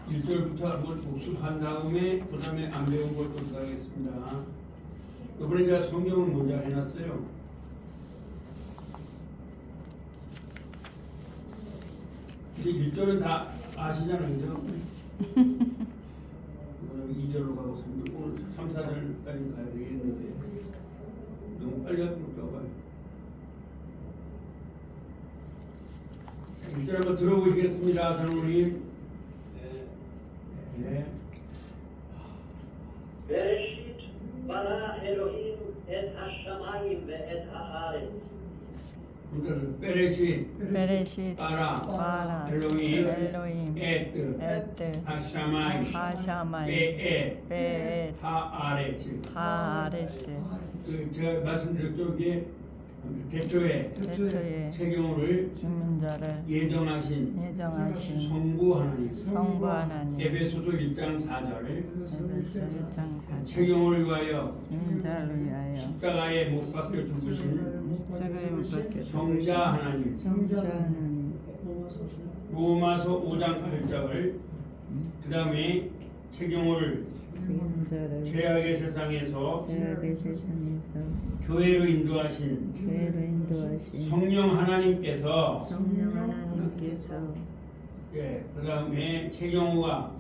1절부터 한번 복습한 다음에 그 다음에 안 배운 걸 또 하겠습니다. 이번에 제가 성경을 먼저 해놨어요. 이제 1절은 다 아시잖아요, 그죠? 2절로 가고 오늘 3, 4절까지 가야 되겠는데 너무 빨리 가서 못 가봐요. 1절 한번 들어보시겠습니다, 장로님. 네. בראשית ברא אלוהים את השמיים ואת הארץ. 베레시 바라 엘로힘 에트 하샤마이 베엣 하아레츠. 제가 말씀드렸죠. 이게 대초에 세경호를 예정하신 성부 하나님. 에베소서 1장 4절 세경호를 위하여 십자가에 못 박혀 죽으신 성자 하나님. 로마서 5장 8절을 그 다음에 세경호를 죄악의 세상에서 교회로 인도하신 성령 하나님께서 그 다음에 최경호가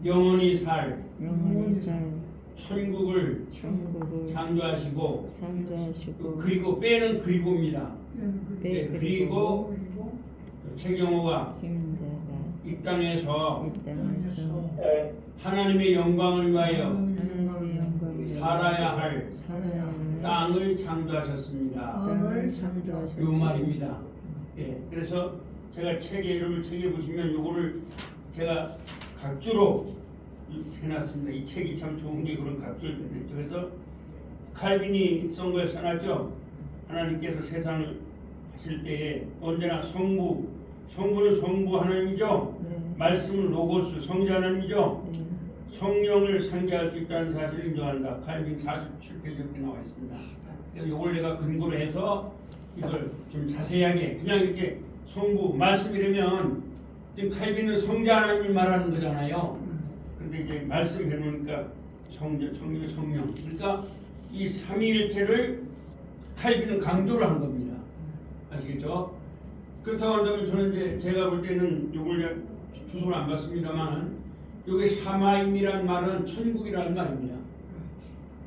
영원히 살 천국을 창조하시고 그리고 빼는 그리고입니다. 그리고 최경호가 이 땅에서 하나님의 영광을 위하여 살아야 할 땅을 창조하셨습니다. 이 말입니다. 그래서 제가 책에 이름을 책에 보시면 요거를 제가 각주로 해놨습니다. 이 책이 참 좋은 게 그런 각주를 해놨죠. 그래서 칼빈이 쓴 걸 써놨죠. 하나님께서 세상을 하실 때에 언제나 성부는 성부 하나님이죠. 말씀은 로고스 성자 하나님이죠. 성령을 상기할 수 있다는 사실을 인정한다. 칼빈 47페이지에 이렇게 나와 있습니다. 이걸 내가 근거로 해서 이걸 좀 자세하게 그냥 이렇게 성부 말씀이라면 칼빈은 성자 하나님을 말하는 거잖아요. 근데 이제 말씀해 놓으니까 성령. 그러니까 이 삼위일체를 칼빈은 강조를 한 겁니다. 아시겠죠? 그렇다고 한다면 저는 이제 제가 볼 때는 이걸 주소를 안 봤습니다만 여기 샤마임이란 말은 천국이라는 말입니다.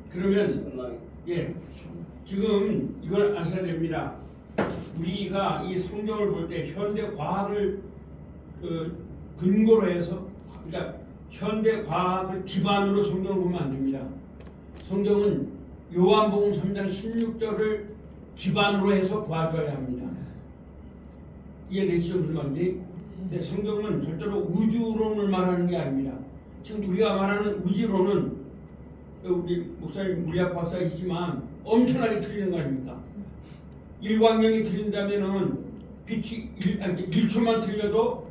그러면 지금 이걸 아셔야 됩니다. 우리가 이 성경을 볼 때 현대 과학을 근거로 해서 그러니까 현대 과학을 기반으로 성경을 보면 안 됩니다. 성경은 요한복음 3장 16절을 기반으로 해서 봐줘야 합니다. 이해되시죠? 무슨 말인지? 성경은 절대로 우주론을 말하는 게 아닙니다. 지금 우리가 말하는 우주론은 우리 목사님 물리학 박사이시지만 엄청나게 틀리는 거 아닙니까? 일광량이 틀린다면은 빛이 1초만 틀려도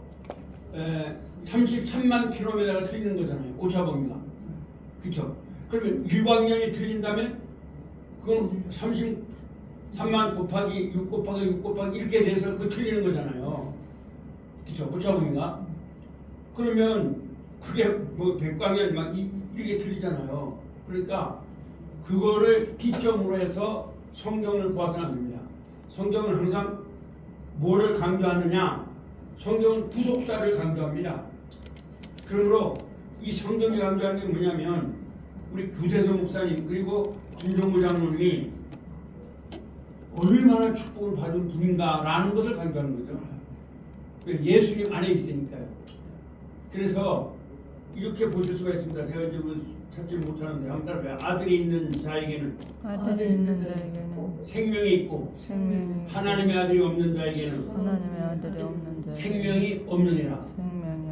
33만 킬로미터가 틀리는 거잖아요. 오차범위가. 그렇죠? 그러면 일광량이 틀린다면 그건 33만 곱하기 6 곱하기 6 곱하기 이렇게 돼서 그 틀리는 거잖아요. 그렇죠? 오차범위가. 그러면 그게 뭐 백광년 막 이렇게 틀리잖아요. 그러니까 그거를 기점으로 해서 성경을 봐서는 안 됩니다. 성경은 항상 뭐를 강조하느냐? 성경은 구속사를 강조합니다. 그러므로 이 성경이 강조하는 게 뭐냐면 우리 구세서 목사님 그리고 김정구 장로님이 얼마나 축복을 받은 분인가라는 것을 강조하는 거죠. 예수님 안에 있으니까요. 그래서 이렇게 보실 수가 있습니다. 제가 지금 찾지 못하는데 한번 아들이 있는 자에게는 생명이 있고 하나님의 아들이 없는 자에게는 생명이 없느니라.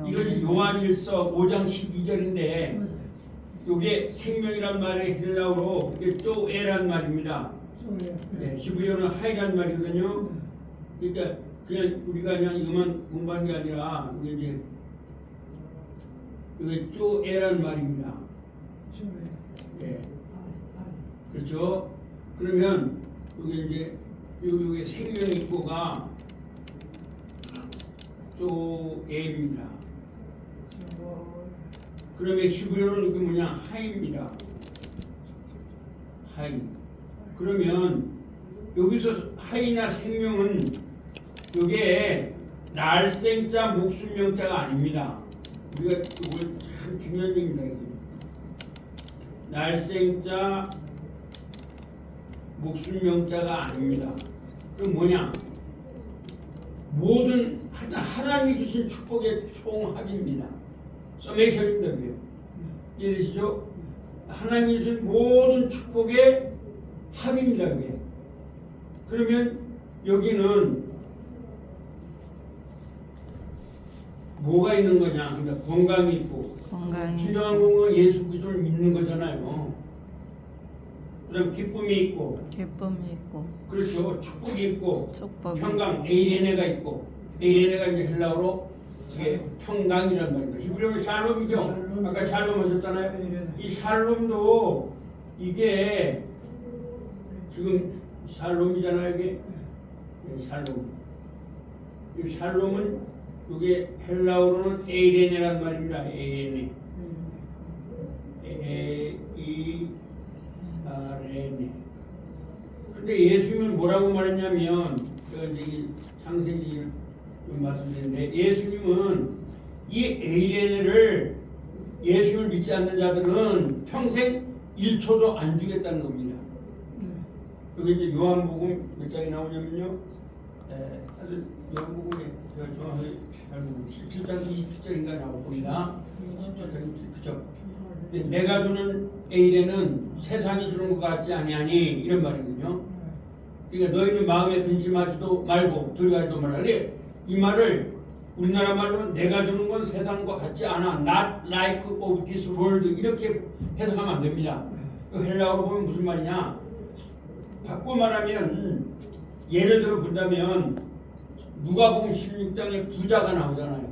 이것이 요한일서 5장 12절인데 이게 생명이란 말의 헬라어로 이게 쪼에란 말입니다. 히브리어는 하이란 말이거든요. 그러니까 그냥 우리가 그냥 이것만 공부한 게 아니라 이제 이게 쪼에란 말입니다. 그렇죠? 그러면 여기 이제 여기 생명이 있고가 쪼에입니다. 그러면 히브리어는 이게 뭐냐? 하입니다. 하이. 그러면 여기서 하이나 생명은 이게 날생자 목숨명자가 아닙니다. 우리가 이걸 참 중요한 얘기입니다. 이게. 날생자 목숨명자가 아닙니다. 그럼 뭐냐? 모든 하나님이 주신 축복의 총합입니다. 서메이션입니다. 그게. 이해되시죠? 하나님이 주신 모든 축복의 합입니다. 그게. 그러면 여기는 뭐가 있는 거냐? 그러니까 건강이 있고, 중요한 건 예수 그리스도를 믿는 거잖아요. 그다음 기쁨이 있고, 그렇죠. 축복이 있고, 평강 에이레네가 있고, 에이레네가 이제 헬라어로 이게 평강이란 말입니다. 히브리어는 샬롬이죠. 아까 샬롬 하셨잖아요. 이 샬롬도 이게 지금 샬롬이잖아요. 이게 샬롬. 이 샬롬은 이게 헬라어로는 에이레네란 말입니다. 에이레네. 에이레네. 근데 예수님은 뭐라고 말했냐면 제가 이제 창세기 좀 말씀드렸는데 예수님은 이 에이레네를 예수를 믿지 않는 자들은 평생 1초도 안 주겠다는 겁니다. 여기 이제 요한복음 몇 장이 나오냐면요. 요한복음에 제가 정확하게 잘 모르겠어요. 17장 27절인가 나올 겁니다. 17장 27절. 내가 주는 에이레는 세상이 주는 것 같지 아니하니 이런 말이거든요. 그러니까 너희는 마음에 근심하지도 말고 두려워하지도 말라. 근데 이 말을 우리나라 말로 내가 주는 건 세상과 같지 않아. Not like of this world 이렇게 해석하면 안 됩니다. 헬라어로 보면 무슨 말이냐? 바꿔 말하면 예를 들어 본다면 누가복음 16장에 부자가 나오잖아요.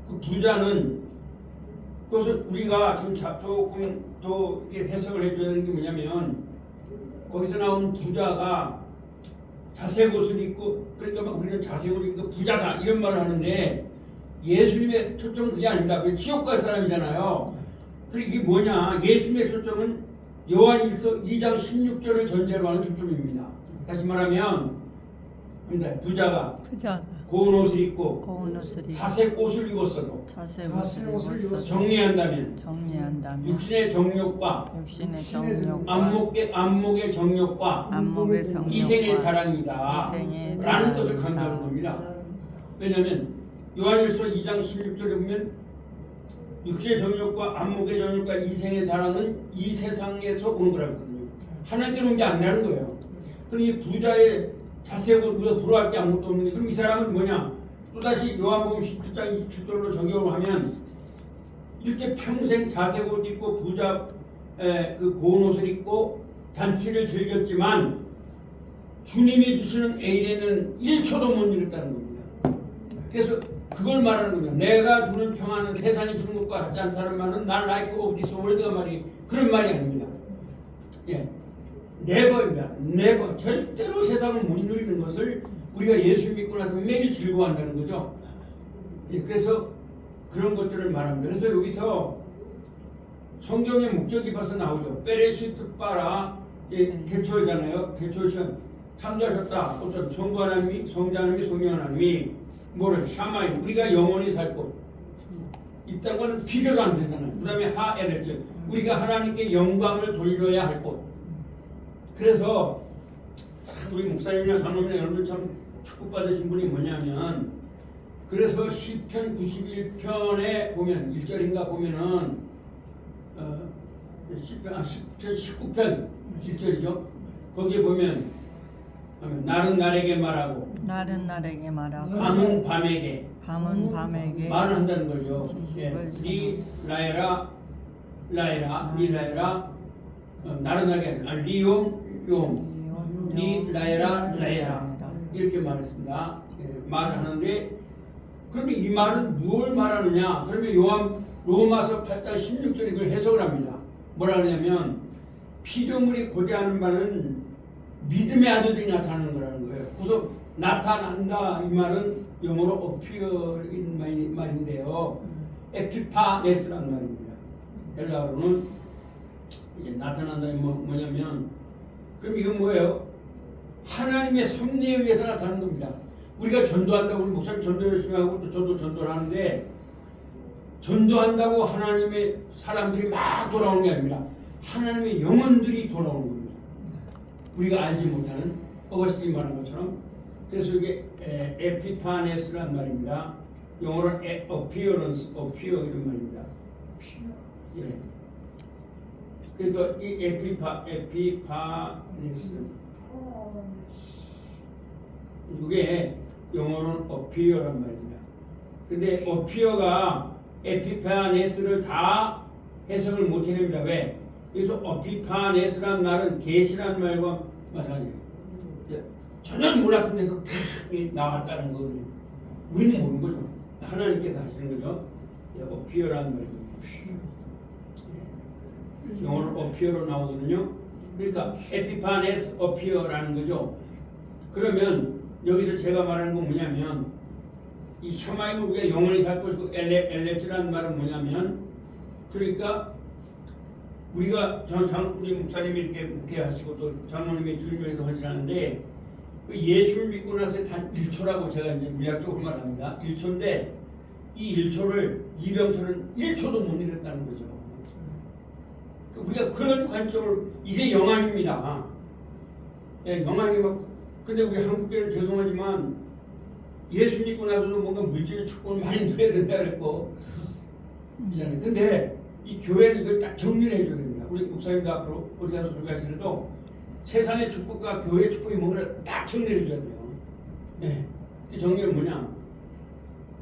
그 부자는 그것을 우리가 지금 조금 더 이렇게 해석을 해줘야 되는 게 뭐냐면 거기서 나오는 부자가 자색 옷을 입고 그러니까 막 우리는 자색 옷을 입고 부자다 이런 말을 하는데 예수님의 초점은 그게 아닙니다. 왜 지옥 갈 사람이잖아요. 그리고 이게 뭐냐? 예수님의 초점은 요한일서 2장 16절을 전제로 하는 초점입니다. 다시 말하면 부자가 고운 옷을 입고 자색 옷을 입었어도 정리한다면 육신의 정욕과 안목의 정욕과 이생의 자랑이다 라는 것을 강조하는 겁니다. 왜냐하면 요한일서 2장 16절에 보면 육신의 정욕과 안목의 정욕과 이생의 자랑은 이 세상에서 오는 거라거든요. 하나님께로 온 게 아니라는 거예요. 그럼 이 부자의 자세고 우리가 부러워할 게 아무것도 없는데 그럼 이 사람은 뭐냐? 또다시 요한복음 17장 27절로 적용을 하면 이렇게 평생 자색 옷 입고 부자 그 고운 옷을 입고 잔치를 즐겼지만 주님이 주시는 에이레는 1초도 못 이뤘다는 겁니다. 그래서 그걸 말하는 겁니다. 내가 주는 평안은 세상이 주는 것과 같지 않다는 말은 날 like of this world가 말이 그런 말이 아닙니다. 예. 네버입니다. 네버. 절대로 세상을 못 누리는 것을 우리가 예수 믿고 나서 매일 즐거워한다는 거죠. 예, 그래서 그런 것들을 말합니다. 그래서 여기서 성경의 목적이 벌써 나오죠. 베레시트 바라 개초잖아요. 개초 시간 창조하셨다. 어떤 성부 하나님이 성자 하나님이 성령 하나님이 뭐를 샤마임 우리가 영원히 살 곳 있다는 건 비교도 안 되잖아요. 그 다음에 하에르츠 우리가 하나님께 영광을 돌려야 할 곳. 그래서 우리 목사님이나 장로님이나 여러분들 참 축복받으신 분이 뭐냐면 그래서 시편 91편에 보면 1절인가 보면은 시편 19편 1절이죠. 거기에 보면 날은 날에게 말하고 밤은 밤에게 말을 한다는 거죠. 니 라에라 니 라에라 날은 날에게 리용 니 라에라 이렇게 말했습니다. 말을 하는데 그러면 이 말은 무엇을 말하느냐? 그러면 로마서 8장 16절에 그걸 해석을 합니다. 뭐라 하냐면 피조물이 고대하는 바는 믿음의 아들들이 나타나는 거라는 거예요. 그래서 나타난다 이 말은 영어로 appear인 말인데요. 에피파네스라는 말입니다. 헬라어로는 이제 나타난다. 뭐냐면 그럼 이건 뭐예요? 하나님의 섭리에 의해서 나타나는 겁니다. 우리가 전도한다고 우리 목사님 전도 열심히 하고 또 저도 전도를 하는데 전도한다고 하나님의 사람들이 막 돌아오는 게 아닙니다. 하나님의 영혼들이 돌아오는 겁니다. 우리가 알지 못하는 어거스틴이 말한 것처럼. 그래서 이게 에피파네스란 말입니다. 영어로는 appearance, appear 이런 말입니다. 예. 그래서 이 에피파네스 이게 영어로는 appear란 말입니다. 근데 appear가 에피파네스를 다 해석을 못 해냅니다. 왜? 그래서 에피파네스란 말은 계시란 말과 마찬가지예요. 전혀 몰랐던 데서 탁 나왔다는 거거든요. 우리는 모르는 거죠. 하나님께서 하시는 거죠. 어피어라는 말이거든요. 영어로 어피어로 나오거든요. 그러니까 에피파네스 어피어라는 거죠. 그러면 여기서 제가 말하는 건 뭐냐면 이 샤마임을 우리가 영원히 살 것이고 엘레츠라는 말은 뭐냐면 그러니까 우리가 우리 목사님이 이렇게 묵회하시고 또 장로님이 주님에서 헌신하는데 그 예수를 믿고 나서 단 1초라고 제가 이제 물리학적으로 말합니다. 1초인데 이 1초를 이병철은 1초도 못 이뤘다는 거죠. 우리가 그런 관점을 이게 영암입니다. 예, 영암이 막 근데 우리 한국교회는 죄송하지만 예수 믿고 나서도 뭔가 물질의 축복을 많이 누려야 된다 그랬고 이잖아요. 근데 이 교회는 이걸 딱 정리를 해줘야 됩니다. 우리 목사님도 앞으로 어디 가서 설교하실 때도 세상의 축복과 교회의 축복이 뭔가를 딱 정리를 해줘야 돼요. 네. 이 정리는 뭐냐?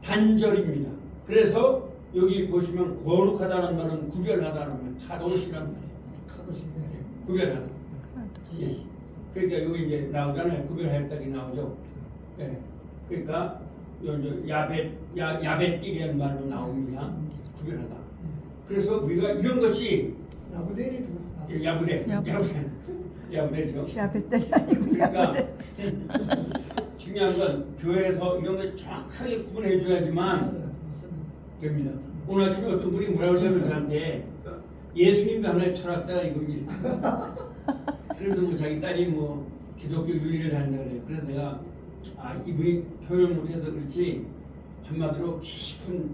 단절입니다. 그래서 여기 보시면 거룩하다는 말은 구별하다는 말, 카도시라는 말이에요. 카도시네. 구별하다. 예. 그러니까 여기 이제 나오잖아요. 구별하였다기 나오죠. 예. 그러니까 이제 야벳길이라는 말로 나옵니다. 구별하다. 그래서 우리가 이런 것이 야부대를 예, 야부대죠. 야베떼이 아니고 그러니까 야베떼. 중요한 건 교회에서 이런 걸 정확하게 구분해 줘야지만 됩니다. 오늘 아침에 어떤 분이 뭐라고 그러냐면 저한테 예수님도 하나의 철학자가 이겁니다. 그래서 뭐 자기 딸이 뭐 기독교 윤리를 한다 그래요. 그래서 내가 이분이 표현을 못해서 그렇지 한마디로 깊은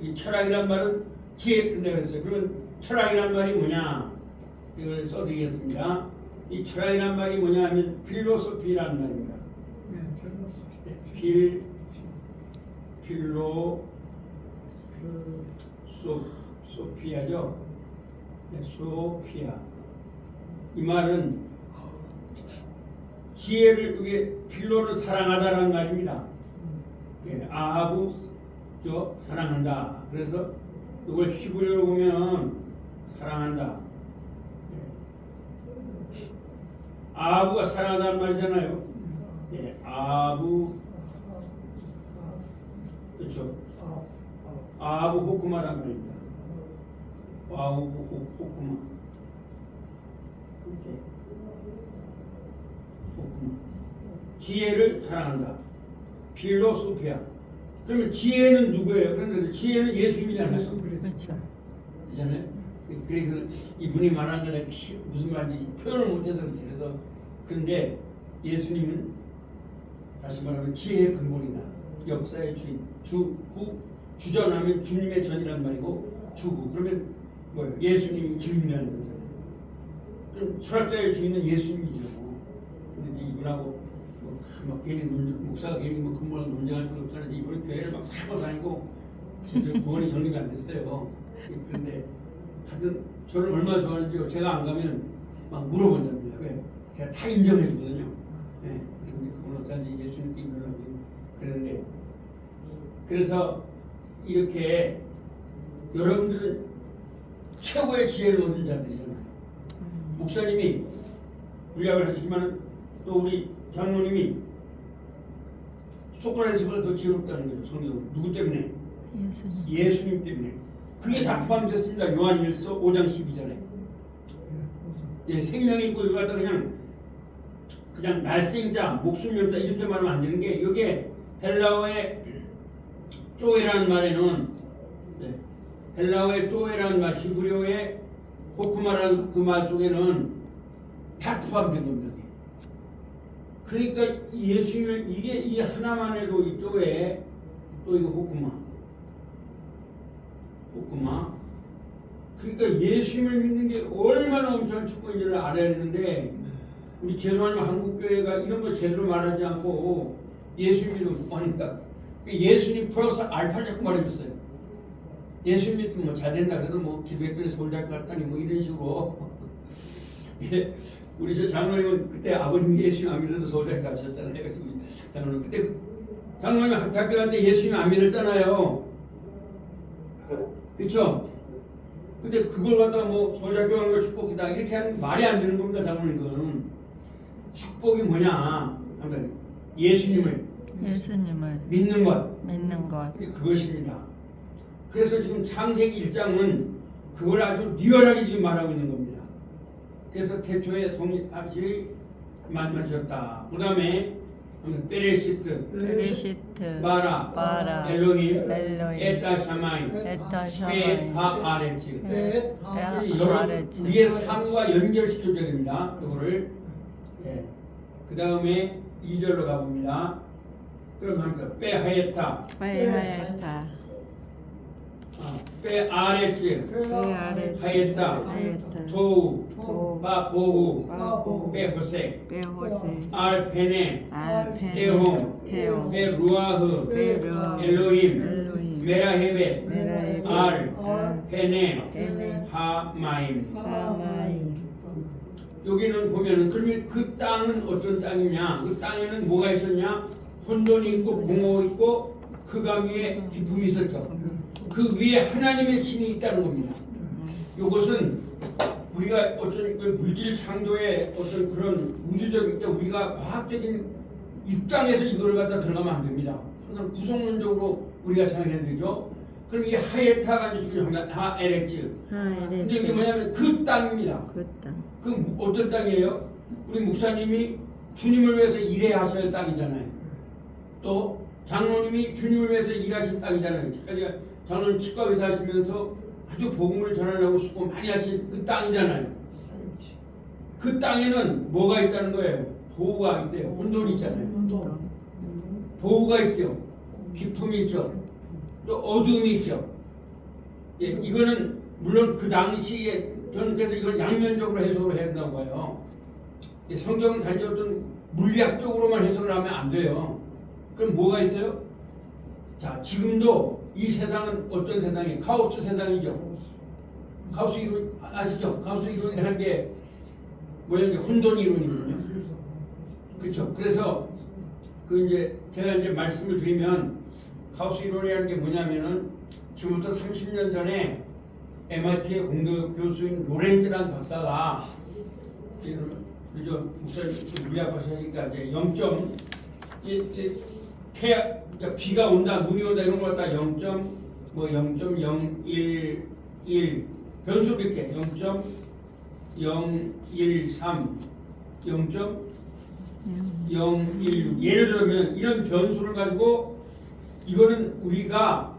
이 철학이란 말은 지혜 끝내 그랬어요. 그러면 철학이란 말이 뭐냐 이걸 써드리겠습니다. 이 철학이란 말이 뭐냐 하면 필로소피라는 말입니다. 소피아죠. 소피아. 이 말은 지혜를 이게 필로를 사랑하다라는 말입니다. 아하부죠 사랑한다. 그래서 이걸 히브리어로 보면 사랑한다. 아하부가 사랑하다는 말이잖아요. 아하부 그렇죠. 아하부 호쿠마라는 말입니다. 아하부 호쿠마. 이렇게 호쿠마. 지혜를 사랑한다. 필로소피아. 그러면 지혜는 누구예요? 그런데 지혜는 예수님이잖아요. 그렇죠. 그렇잖아요. 그래서 이분이 말하는 걸 무슨 말인지 표현을 못해서 그렇지. 그래서 그런데 예수님은 다시 말하면 지혜의 근본이다. 역사의 주인. 주후 주전하면 주님의 전이란 말이고 주후 그러면 뭐예요? 예수님이 주인이라는 거잖아요. 그럼 철학자의 주인은 예수님이죠. 근데 이분하고 막 괜히 목사가 괜히 뭐 근본을 논쟁할 필요 없잖아요. 이분은 교회를 막 사고 다니고 제대로 구원이 정리가 안 됐어요. 그런데 하여튼 저를 얼마나 좋아하는지 제가 안 가면 막 물어본답니다. 왜? 제가 다 인정해 주거든요. 네. 근데 그건 어쩐지 예수님께 인정하고 그랬는데 그래서 이렇게 여러분들은 최고의 지혜를 얻은 자들이잖아요. 목사님이 물리학을 하시지만 또 우리 장로님이 소크라테스보다 더 지혜롭다는 거죠. 성경은 누구 때문에? 예수님 때문에. 그게 다 포함됐습니다. 요한 1서 5장 12절에. 예, 생명이 있고 이거 갖다 그냥 날생자, 목숨 연자 이렇게 말하면 안 되는 게 이게 헬라어의 쪼에라는 말에는 헬라어의 쪼에라는 말, 히브리어의 호쿠마라는 그 말 속에는 다 포함된 겁니다. 그러니까 예수님을 이게 이 하나만 해도 이 쪼에 또 이거 호쿠마. 그러니까 예수님을 믿는 게 얼마나 엄청난 축복인지를 알아야 되는데 우리 죄송하지만 한국교회가 이런 거 제대로 말하지 않고 예수 믿으면 뭐하니까 예수님 플러스 알파를 자꾸 말해줬어요. 예수 믿으면 뭐 잘 된다 그래도 뭐 기도했더니 서울대학교 갔다니 뭐 이런 식으로 예, 우리 저 장로님은 그때 아버님이 예수님 안 믿어도 서울대학교 가셨잖아요. 장로님 그때 장로님 학교 갈 때 예수님 안 믿었잖아요. 그렇죠? 근데 그걸 갖다가 뭐 서울대학교 가는 거 축복이다 이렇게 하는 말이 안 되는 겁니다. 장로님은 축복이 뭐냐 하면 예수님을 믿는 것 그것입니다. 그래서 지금 창세기 1장은 그걸 아주 리얼하게 지금 말하고 있는 겁니다. 그래서 태초에 성이 만드셨다. 그 다음에 베레시트 바라 엘로힘 에타 샤마이 베하아레츠 위에 삶과 연결시켜줘야 됩니다. 그거를 그 다음에 2절로 가봅니다. 그럼 합니다. 베하에타 베아레츠 하에타 토우 바보우 베호세 알페네 테홈 베루아흐 엘로힘 메라헤벳 알페네 하마임. 여기는 보면은 그러면 그 땅은 어떤 땅이냐? 그 땅에는 뭐가 있었냐? 혼돈이 있고 공허 있고 흑암 위에 기품이 있었죠. 그 위에 하나님의 신이 있다는 겁니다. 이것은 우리가 어떤 그 물질 창조의 어떤 그런 우주적인 때 우리가 과학적인 입장에서 이걸 갖다 들어가면 안 됩니다. 항상 구성론적으로 우리가 생각해야 되죠. 그럼 이 하에타가 이제 중요합니다. 하에렉즈. 근데 이게 뭐냐면 그 땅입니다. 그 어떤 땅이에요? 우리 목사님이 주님을 위해서 일해야 하셔야 땅이잖아요. 또 장로님이 주님을 위해서 일하신 땅이잖아요. 장로님 치과 의사 하시면서 아주 복음을 전하려고 수고 많이 하신 그 땅이잖아요. 그 땅에는 뭐가 있다는 거예요? 보호가 있대요. 혼돈이 있잖아요. 보호가 있죠. 기품이 있죠. 또 어둠이 있죠. 예, 이거는 물론 그 당시에 저는 그래서 이걸 양면적으로 해석을 해야 된다고 봐요. 예, 성경은 단지 어떤 물리학적으로만 해석을 하면 안 돼요. 그럼 뭐가 있어요? 자, 지금도 이 세상은 어떤 세상이에요? 카오스 세상이죠. 카오스 이론 아시죠? 카오스 이론이라는 게 뭐냐 이제 혼돈 이론이거든요. 그렇죠. 그래서 그 이제 제가 이제 말씀을 드리면 카오스 이론이라는 게 뭐냐면은 지금부터 30년 전에 MIT의 공동 교수인 로렌츠라는 박사가 그죠 목사님 물리학 박사니까 이제 0점 비가 온다, 눈이 온다 이런 걸 갖다 0.011 변수 이렇게 0.013, 0.016 예를 들면 이런 변수를 가지고 이거는 우리가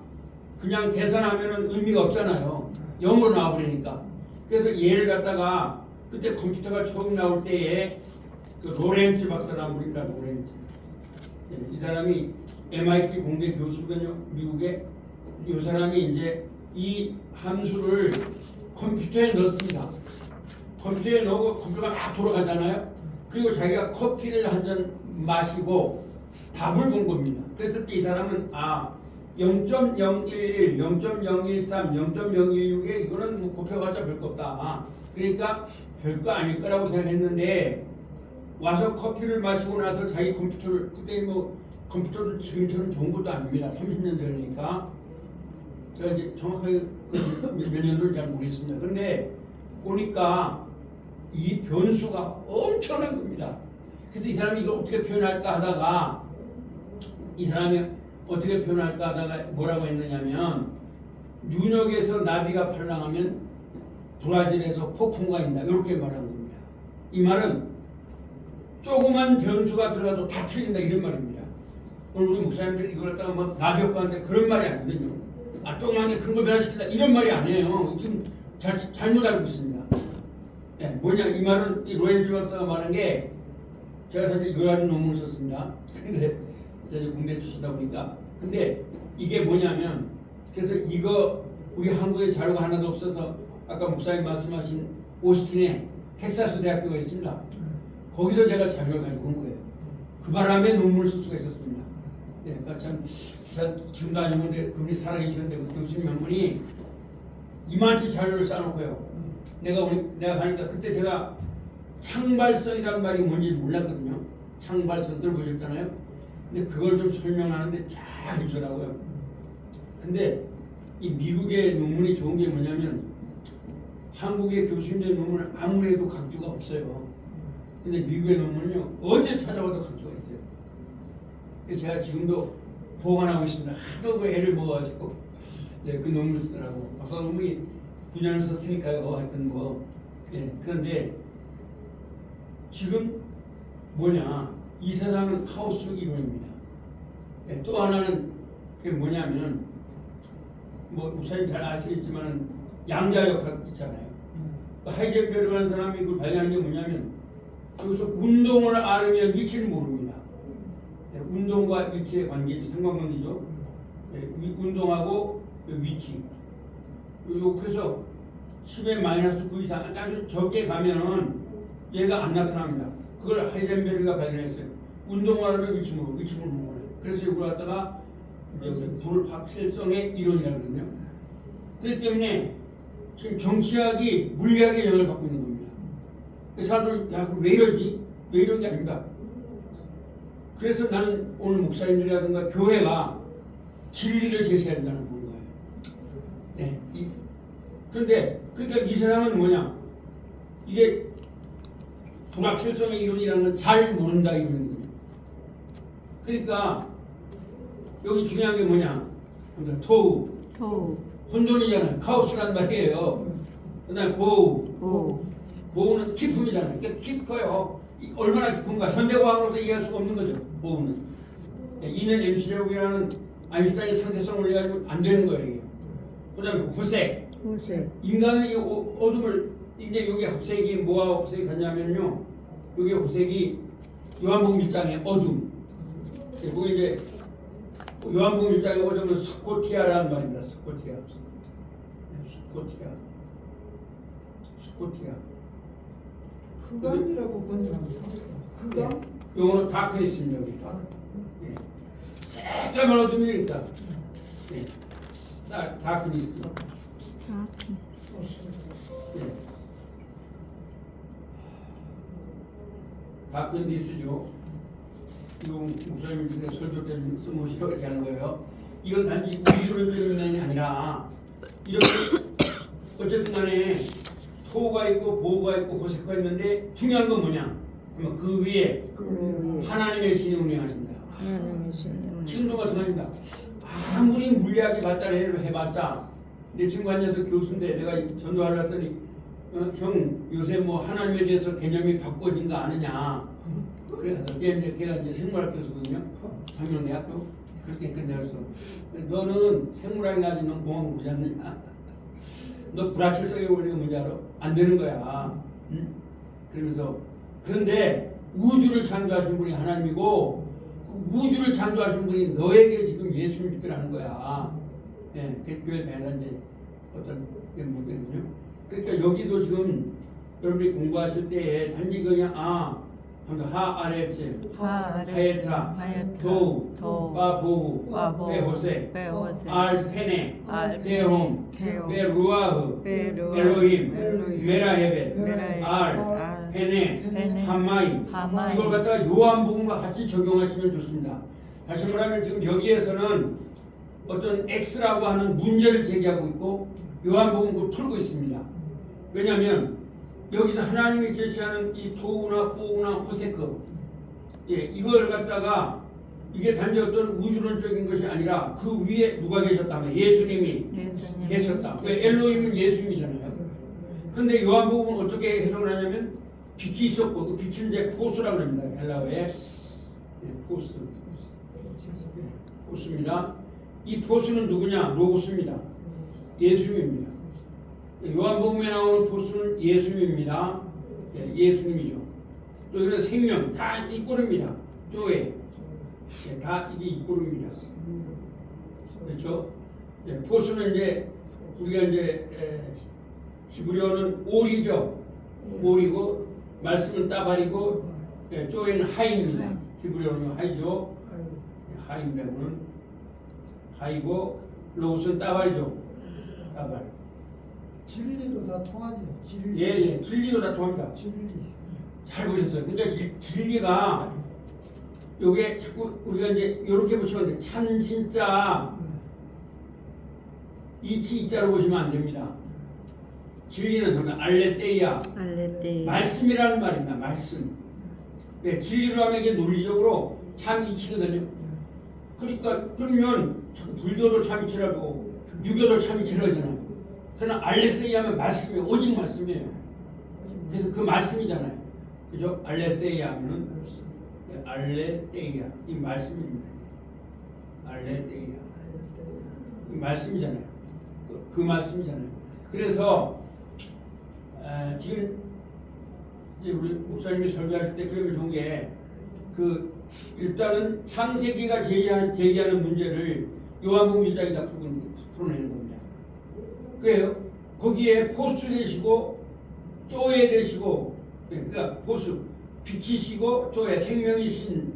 그냥 계산하면은 의미가 없잖아요. 0으로 나와버리니까. 그래서 얘를 갖다가 그때 컴퓨터가 처음 나올 때에 그 로렌츠 박사라고 부른다. 로렌츠. 이 사람이 MIT 공대 교수거든요. 미국에. 이 사람이 이제 이 함수를 컴퓨터에 넣습니다. 컴퓨터에 넣고 컴퓨터가 막 돌아가잖아요. 그리고 자기가 커피를 한 잔 마시고 답을 본 겁니다. 그랬을 때 이 사람은 0.011, 0.013, 0.016에 이거는 뭐 곱해봤자 별거 없다. 그러니까 별거 아닐 거라고 생각했는데 와서 커피를 마시고 나서 자기 컴퓨터를 그때 뭐 컴퓨터도 지금처럼 좋은 것도 아닙니다. 30년 전이니까 제가 이제 정확하게 몇 년도를 잘 모르겠습니다. 그런데 보니까 이 변수가 엄청난 겁니다. 그래서 이 사람이 이걸 어떻게 표현할까 하다가 뭐라고 했느냐면 뉴욕에서 나비가 팔랑하면 브라질에서 폭풍과 있다 이렇게 말한 겁니다. 이 말은 조그만 변수가 들어가도 다 틀린다 이런 말입니다. 오늘 우리 목사님들이 이걸 갖다가 막 나비효과하는데 그런 말이 아니거든요. 조그만 게 큰 거 변화시킨다 이런 말이 아니에요. 지금 잘못 알고 있습니다. 예, 뭐냐 이 말은 이 로렌츠 박사가 말한 게 제가 사실 이거 가지고 논문을 썼습니다. 근데 제가 공대 출신이다 보니까 근데 이게 뭐냐면 그래서 이거 우리 한국에 자료가 하나도 없어서 아까 목사님 말씀하신 오스틴에 텍사스 대학교가 있습니다. 거기서 제가 자료를 가지고 온 거예요. 그 바람에 논문을 쓸 수가 있었습니다. 예, 그러니까 참 제가 지금도 아니면 그분이 살아계시는데 그 교수님 한 분이 이만치 자료를 쌓아놓고요. 내가 가니까 그때 제가 창발성이란 말이 뭔지 몰랐거든요. 창발성 들어보셨잖아요. 근데 그걸 좀 설명하는데 쫙 있더라고요. 근데 이 미국의 논문이 좋은 게 뭐냐면 한국의 교수님들 논문은 아무리 해도 각주가 없어요. 근데 미국의 논문은요 어디 찾아봐도 각주가 있어요. 근데 제가 지금도 보관하고 있습니다. 하도 그 애를 먹어가지고 네, 그 논문을 쓰더라고. 박사 논문이 9년을 썼으니까요. 하여튼 뭐 예, 그런데 지금 뭐냐 이 세상은 카오스 이론입니다. 예, 또 하나는 그게 뭐냐면 뭐 목사님 잘 아시겠지만 양자역학 있잖아요. 그 하이젠베르라는 사람이 그걸 발견한 게 뭐냐면 여기서 운동을 알으면 위치를 모릅니다. 예, 운동과 위치의 관계, 상관관계죠. 예, 운동하고 위치. 그래서 10의 -9 이상 아주 적게 가면은 얘가 안 나타납니다. 그걸 하이젠베르가 발견했어요. 운동을 하면 위치를 모르는 그래서 이걸 갖다가 불확실성의 이론이라고 그러거든요. 그렇기 때문에 지금 정치학이 물리학의 영향을 받고 있는 겁니다. 사람들 왜 이러지? 왜 이런 게 아닙니다. 그래서 나는 오늘 목사님들이라든가 교회가 진리를 제시해야 된다는 거예요. 네, 그런데 그러니까 이 세상은 뭐냐? 이게 불확실성의 이론이라는 건 잘 모른다 이론이거든요. 그러니까 여기 중요한 게 뭐냐? 토우. 혼돈이잖아요. 카오스란 말이에요. 그다음에 보우는 깊음이잖아요. 그러니까 깊어요. 얼마나 깊은가? 현대과학으로서 이해할 수가 없는 거죠. 보우는. 이는 MC 제곱이라는 아인슈타인의 상대성을 올려가지고 안 되는 거예요. 그다음에 호색. 인간은 이 어둠을 이제 여기 호색이 뭐하고 호색이 같냐면요. 여기 호색이 요한복음 1장의 어둠. 그게 이제 요한복음 1장의 어둠은 스코티아라는 말입니다. 스코티아. 흑암이라고 번역합니다. 흑암? 요거는 다크니스입니다. 여기. 예. 새까만 어둠이니까. 예. 다크니스. 예. 다크니스죠. 이거 목사님 중에 설교 때 써놓으시라고 이렇게 하는 거예요. 이건 단지 우주론적인 면이 아니라 이렇게 어쨌든 간에 토가 있고 보호가 있고 호색가 있는데 중요한 건 뭐냐? 그러면 그 위에 하나님의 신이 운행하신다. 지금도 마찬가지입니다. 아무리 물리학이 발달을 해봤자 내 친구 한 녀석 교수인데 내가 전도하려 했더니 형 요새 뭐 하나님에 대해서 개념이 바꿔진 거 아느냐? 그래서 걔가 이제 생물학 교수거든요. 상명대학교. 그렇게 끝내서 너는 생물학이 나지 넌 공학 보지 않느냐? 너 불확실성의 원리가 뭔지 알아? 안 되는 거야. 응? 그러면서 그런데 우주를 창조하신 분이 하나님이고 그 우주를 창조하신 분이 너에게 지금 예수를 믿으라는 거야. 예, 교회 다니는 이제 어떤 게 뭐거든요. 그러니까 여기도 지금 여러분이 공부하실 때에 단지 그냥 하아레츠, 하에타, 도우, 바보우, 베호세, 알페네, 베홈, 베루아흐, 엘로힘, 메라헤벳, 알페네, 하마임. 이걸 갖다가 요한복음과 같이 적용하시면 좋습니다. 다시 말하면 지금 여기에서는 어떤 X라고 하는 문제를 제기하고 있고 요한복음을 풀고 있습니다. 왜냐하면 여기서 하나님이 제시하는 이 토우나 보우나 호세크 이걸 갖다가 이게 단지 어떤 우주론적인 것이 아니라 그 위에 누가 계셨다면 예수님이 계셨다. 왜 엘로힘은 예수님이잖아요. 그런데 요한복음은 어떻게 해석을 하냐면 빛이 있었고 그 빛은 이제 포스라고 합니다. 헬라어에 포스입니다. 이 보스는 누구냐? 로고스입니다. 예수님입니다. 요한복음에 나오는 보스는 예수님입니다. 예, 예수님이죠. 또 이런 생명 다 이꼬릅니다. 쪼에 예, 다 이게 이꼬릅니다. 그렇죠? 예, 보스는 이제 우리가 이제 히브리어는 오리죠. 오리고 말씀은 따발이고 예, 쪼에는 하입니다. 히브리어는 하이죠. 예, 하입니다. 오늘 하이고 로고스는 따발이죠. 따발. 진리도 다 통하죠. 진리. 예, 진리도 다 통합니다. 진리. 잘 보셨어요. 그러니까 진리가 요게 자꾸 우리가 이제 이렇게 보시면 돼. 참 진짜 이치자로 보시면 안 됩니다. 진리는 정말 알레테이아 말씀이라는 말입니다. 말씀. 네, 진리로 하면 이게 논리적으로 참 이치거든요. 그러니까 그러면 불교도 참 이치라고 유교도 참 이치라고 하잖아요. 그러나 알레테이아 하면 말씀이 오직 말씀이에요. 그래서 그 말씀이잖아요. 그죠? 알레테이아는 알레테이아 이 말씀입니다. 알레테이아 이 말씀이잖아요. 그 말씀이잖아요. 그래서 지금 이제 우리 목사님이 설교하실 때 그러면 좋은 게 일단은 창세기가 제기하는 문제를 요한복음 1장이 다 풀어내는 겁니다. 그래요. 거기에 포스 되시고 쪼에 되시고 그러니까 포수 빛이시고 쪼에 생명이신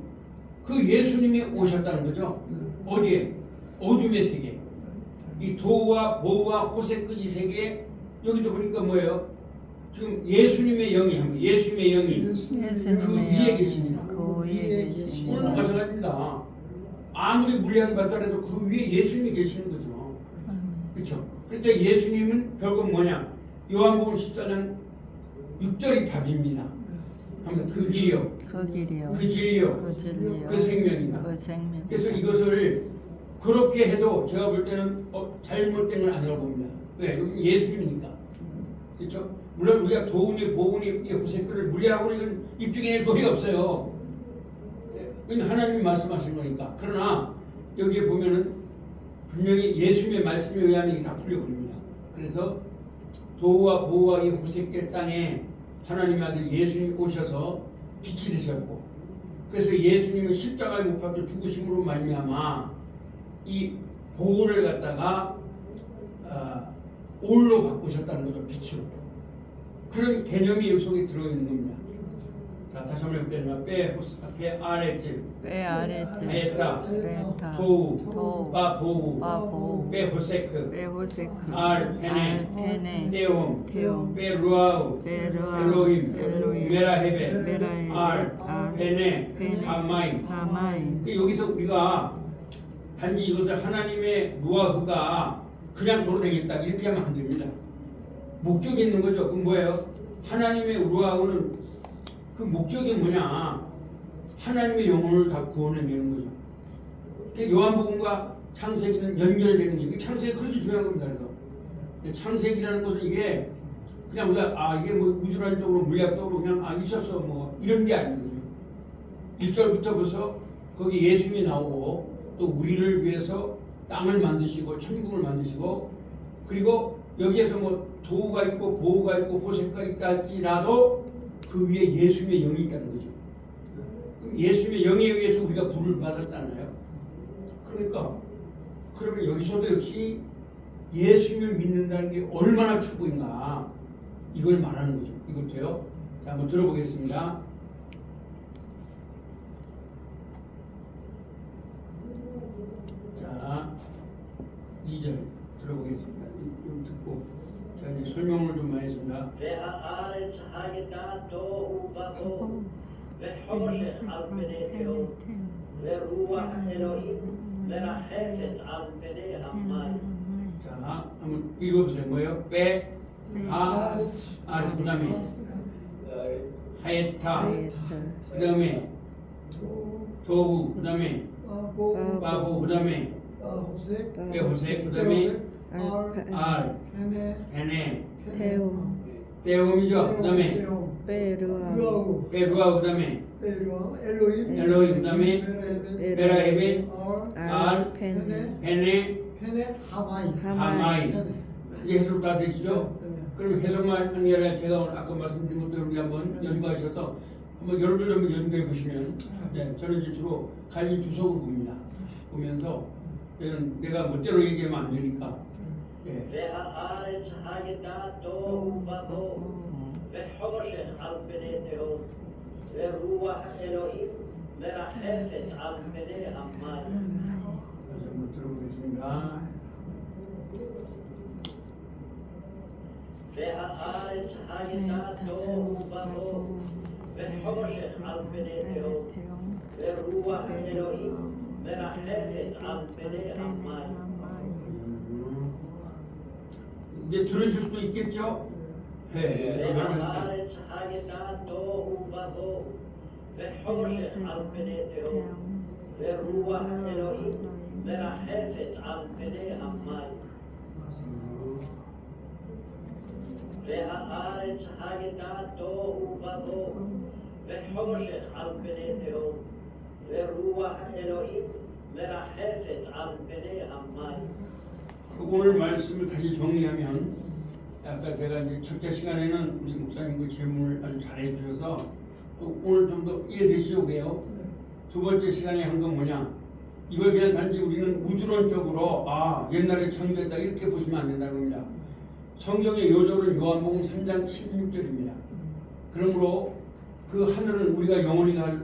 그 예수님이 오셨다는 거죠. 어디에? 어둠의 세계. 이 도와 보와 호세크 이 세계에 여기도 보니까 뭐예요? 지금 예수님의 영이 하면 예수님의 영이 그 위에 계십니다. 오늘도 마찬가지입니다. 아무리 물량이 발달해도 그 위에 예수님이 계시는 거죠. 그렇죠? 그러니까 예수님은 결국 뭐냐? 요한복음 14장 6절이 답입니다. 그 길이요. 그 진리요. 그 생명이다. 그래서 이것을 그렇게 해도 제가 볼 때는 잘못된 건 아니라고 봅니다. 왜? 여기 예수님이니까. 그렇죠? 물론 우리가 도우니 보우니 이 호세크를 무리하고 이건 입증해낼 도리가 없어요. 그건 하나님 말씀하신 거니까. 그러나 여기에 보면은 분명히 예수님의 말씀에 의하면 이게 다 풀려버립니다. 그래서 도우와 보우와 이 호세크 땅에 하나님의 아들 예수님이 오셔서 빛이 되셨고, 그래서 예수님은 십자가에 못 박혀 죽으심으로 말미암아 이 보호를 갖다가 올로 바꾸셨다는 거죠. 빛으로. 그런 개념이 여기 속에 들어있는 겁니다. 자, 다시 한번 해볼게요. 빼 아래질 베타 도우 바 보우 빼 호세크 알 페네 데옴 빼 루아우 엘로힘 메라헤베 알 페네 하마임. 여기서 우리가 단지 이것을 하나님의 루아흐가 그냥 도로 되겠다 이렇게 하면 안 됩니다. 목적이 있는 거죠. 그럼 뭐예요? 하나님의 루아흐는 그 목적이 뭐냐? 하나님의 영혼을 다 구원해내는 거죠. 그러니까 요한복음과 창세기는 연결되는 게 창세기 그렇게 중요한 겁니다. 그래서 창세기라는 것은 이게 그냥 우리가 이게 뭐 우주론적으로 물리학적으로 그냥 있었어 뭐 이런 게 아니거든요. 1절부터 벌써 거기 예수님이 나오고 또 우리를 위해서 땅을 만드시고 천국을 만드시고 그리고 여기에서 뭐 도우가 있고 보우가 있고 호세가 있다 할지라도 그 위에 예수님의 영이 있다는 거죠. 예수님의 영에 의해서 우리가 부를 받았잖아요. 그러니까 그러면 여기서도 역시 예수님을 믿는다는 게 얼마나 축복인가 이걸 말하는 거죠. 이것도요. 자, 한번 들어보겠습니다. 자, 2절 들어보겠습니다. 좀 듣고 자 이제 설명을 좀 하겠습니다. והארץ הייתה תוהו ובוהו וחושך על פני תהום ורוח אלוהים מרחפת על פני המים. 자, 한번 읽어보세요. 뭐예요? 아레스 그다음에 하에타 그다음에 도우 그다음에 바보 그다음에 호세 그다음에 알 페네 떼옴이죠. 그다음에 베르아 베루아, 그다음에 엘로힘, 그다음에 메라헤벳, 알, 베네, 하마이. 이제 해석 다 되시죠? 그럼 해석만 하는 게 아니라 제가 오늘 아까 말씀드린 것도 여러분이 한번 연구하셔서 한번 여러분들 한번 연구해 보시면, 저는 이제 주로 갈린 주석을 봅니다. 보면서 내가 멋대로 얘기하면 안 되니까. והארץ הייתה תוהו ובוהו וחושך על פני תהום ורוח אלוהים מרחפת על פני המים. 다시 한번 들어보겠습니다. והארץ הייתה תוהו ובוהו וחושך על פני תהום ורוח אלוהים מרחפת על פני המים. 이제 들으실 수도 있겠죠? והארץ הייתה תוהו ובוהו וחושך על פני תהום ורוח אלוהים מרחפת על פני המים. והארץ הייתה תוהו ובוהו וחושך על פני תהום ורוח אלוהים מרחפת על פני המים. 오늘 말씀을 다시 정리하면, 아까 제가 이제 첫째 시간에는 우리 목사님 그 질문을 아주 잘해 주셔서 또 오늘 좀 더 이해되시죠? 그래요? 두 번째 시간에 한 건 뭐냐? 이걸 그냥 단지 우리는 우주론적으로 옛날에 창조했다 이렇게 보시면 안 된다는 겁니다. 성경의 요절은 요한복음 3장 16절입니다. 그러므로 그 하늘은 우리가 영원히 갈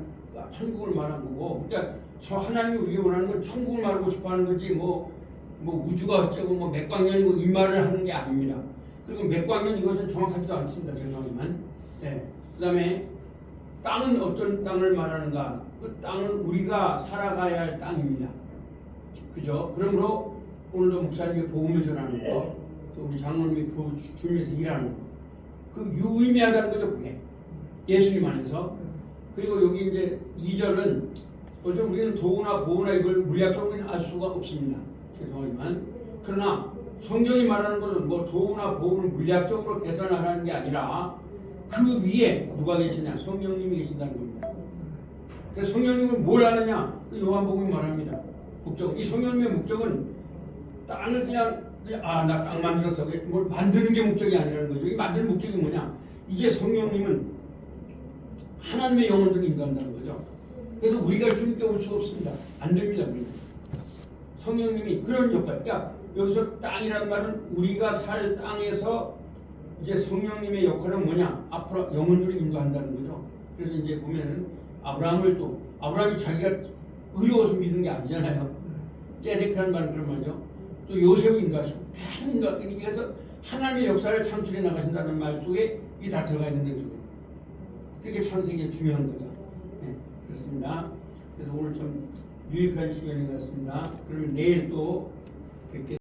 천국을 말한 거고, 그러니까 저 하나님이 우리가 원하는 건 천국을 말하고 싶어 하는 거지 뭐 우주가 어쩌고 뭐 맥광년이고 이 말을 하는 게 아닙니다. 그리고 맥광년 이것은 정확하지도 않습니다. 죄송하지만. 그다음에 땅은 어떤 땅을 말하는가? 그 땅은 우리가 살아가야 할 땅입니다. 그죠? 그러므로 오늘도 목사님이 복음을 전하는 거, 또 우리 장로님이 주님에서 일하는 거, 그 유의미하다는 거죠. 그게 예수님 안에서. 그리고 여기 이제 2절은 어쩌면 우리는 도구나 보구나 이걸 물리학적으로는 알 수가 없습니다. 죄송하지만. 그러나 성경이 말하는 것은 뭐 도구나 보구를 물리학적으로 계산하라는 게 아니라 그 위에 누가 계시냐? 성령님이 계신다는 겁니다. 그래서 성령님을 뭘 하느냐? 그 요한복음이 말합니다. 목적. 이 성령님의 목적은 땅을 그냥 나 땅 만들었어. 뭘 만드는 게 목적이 아니라는 거죠. 이 만드는 목적이 뭐냐? 이제 성령님은 하나님의 영혼들을 인도한다는 거죠. 그래서 우리가 주님께 올 수가 없습니다. 안 됩니다. 성령님이 그런 역할. 그러니까 여기서 땅이라는 말은 우리가 살 땅에서 이제 성령님의 역할은 뭐냐? 앞으로 영혼들을 인도한다는 거죠. 그래서 이제 보면은 아브라함이 자기가 의로워서 믿는 게 아니잖아요. 째데크라는 말은 그런 말이죠. 또 요셉을 인도하시고 계속 인도하시고, 그래서 하나님의 역사를 창출해 나가신다는 말 속에 이게 다 들어가 있는 거죠. 그게 창세기에 중요한 거죠. 그렇습니다. 그래서 오늘 좀 유익한 시간이 같습니다. 그러면 내일 또 뵙겠습니다.